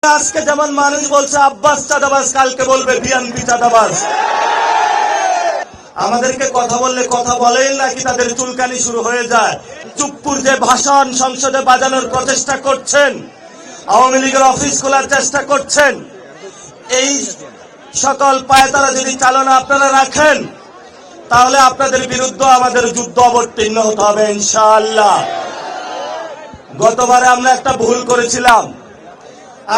আজকে যেমন মানুষ বলছে আব্বাস চাঁদাবাজ, কালকে বলবে বিএনপি চাঁদাবাজ। আমাদেরকে কথা বললে কথা বলেন নাকি তাদের চুলকানি শুরু হয়ে যায়। চুপ্পুর যে ভাষণ সংসদে বাজানোর প্রচেষ্টা করছেন, আওয়ামী লীগের অফিস খোলার চেষ্টা করছেন, এই সকল পায়তারা যদি চালনা আপনারা রাখেন তাহলে আপনাদের বিরুদ্ধে আমাদের যুদ্ধ অবতীর্ণ হতে হবে ইনশাআল্লাহ। গতবারে আমরা একটা ভুল করেছিলাম,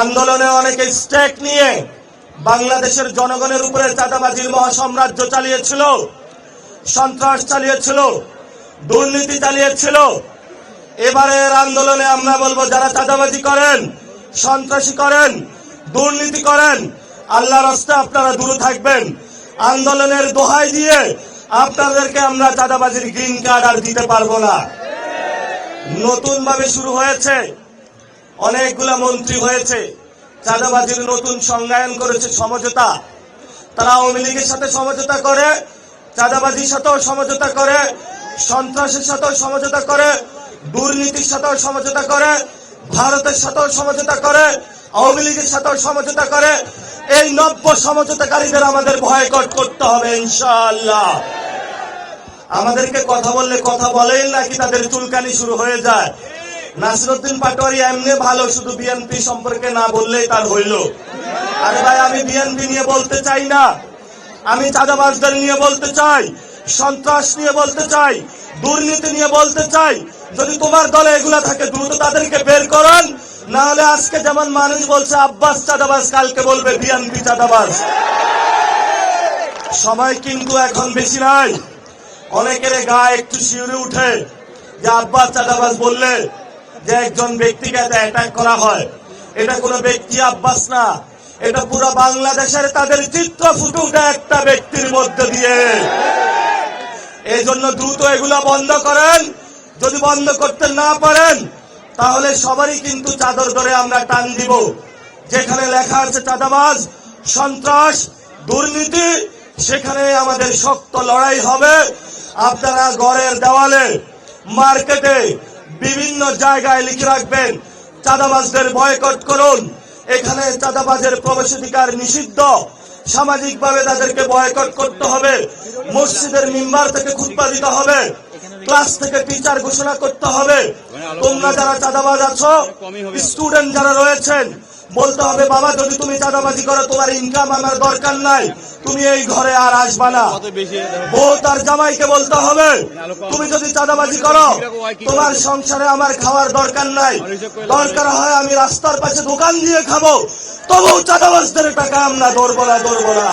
আন্দোলনে অনেকে স্টেক নিয়ে বাংলাদেশের জনগণের উপরে চাঁদাবাজির মহাসাম্রাজ্য চালিয়েছিল, সন্ত্রাস চালিয়েছিল, দুর্নীতি চালিয়েছিল। এবারের আন্দোলনে আমরা বলবো, যারা চাঁদাবাজি করেন, সন্ত্রাসী করেন, দুর্নীতি করেন, আল্লাহর রাস্তায় আপনারা দূরে থাকবেন। আন্দোলনের দোহাই দিয়ে আপনাদেরকে আমরা চাঁদাবাজির গ্রিন কার্ড আর দিতে পারবো না। নতুন ভাবে শুরু হয়েছে, অনেকগুলা মন্ত্রী হয়েছে, চাঁদাবাজির নতুন সংজ্ঞায়ন করেছে সমঝোতা। তারা আওয়ামী লীগের সাথে সমঝোতা করে, চাঁদাবাজির সাথেও সমঝোতা করে, সন্ত্রাসের সাথেও সমঝোতা করে, দুর্নীতির সাথেও সমঝোতা করে, ভারতের সাথেও সমঝোতা করে, আওয়ামী লীগের সাথেও সমঝোতা করে। এই নব্য সমঝোতাকারীদের আমাদের বয়কট করতে হবে ইনশাআল্লাহ। আমাদেরকে কথা বললে কথা বলেন নাকি তাদের চুলকানি শুরু হয়ে যায়। নাসিরউদ্দিন পাটোয়ারি এমনি ভালো, শুধু বিএনপি সম্পর্কে না বললেই তার হইল। আরে ভাই, আমি বিএনপি নিয়ে বলতে চাই না, আমি চাঁদাবাজদের নিয়ে বলতে চাই, সন্ত্রাস নিয়ে বলতে চাই, দুর্নীতি নিয়ে বলতে চাই। যদি তোমার দলে এগুলা থাকে দ্রুত তাদেরকে বের করুন, না হলে আজকে যেমন মানুষ বলছে আব্বাস চাঁদাবাজ, কালকে বলবে বিএনপি চাঁদাবাজ। সময় কিন্তু এখন বেশি নাই। অনেকের গায়ে একটু শিউরে উঠে যে আব্বাস চাঁদাবাজ বললে যে একজন ব্যক্তিকে অ্যাটাক করা হয়। এটা কোনো ব্যক্তি আব্বাস না, এটা পুরো বাংলাদেশের তাদের চিত্র ফুটে উঠে একটা ব্যক্তির মধ্যে দিয়ে। এই জন্য দ্রুত এগুলা বন্ধ করেন। যদি বন্ধ করতে না পারেন তাহলে সবারই কিন্তু চাদর ধরে আমরা টান দিব। যেখানে লেখা আছে চাঁদাবাজ, সন্ত্রাস, দুর্নীতি, সেখানে আমাদের শক্ত লড়াই হবে। আপনারা ঘরের দেওয়ালে, মার্কেটে, বিভিন্ন জায়গায় লিখে রাখবেন, চাঁদাবাজদের বয়কট করুন। এখানে চাঁদাবাজের প্রবেশাধিকার নিষিদ্ধ, সামাজিকভাবে তাদেরকে বয়কট করতে হবে। মসজিদের মিম্বার থেকে খুতবা দিতে হবে, ক্লাস থেকে টিচার ঘোষণা করতে হবে। তোমরা যারা চাঁদাবাজ আছো, স্টুডেন্ট যারা রয়েছেন, বলতে হবে, বাবা যদি তুমি চাঁদাবাজি করো, তোমার ইনকাম আমার দরকার নাই, তুমি এই ঘরে আর আসবা না। বউ তার জামাইকে বলতে হবে, তুমি যদি চাঁদাবাজি করো, তোমার সংসারে আমার খাওয়ার দরকার নাই, দরকার হয় আমি রাস্তার পাশে দোকান দিয়ে খাবো, তবুও চাঁদাবাজদের টাকা আমরা ধরবো না।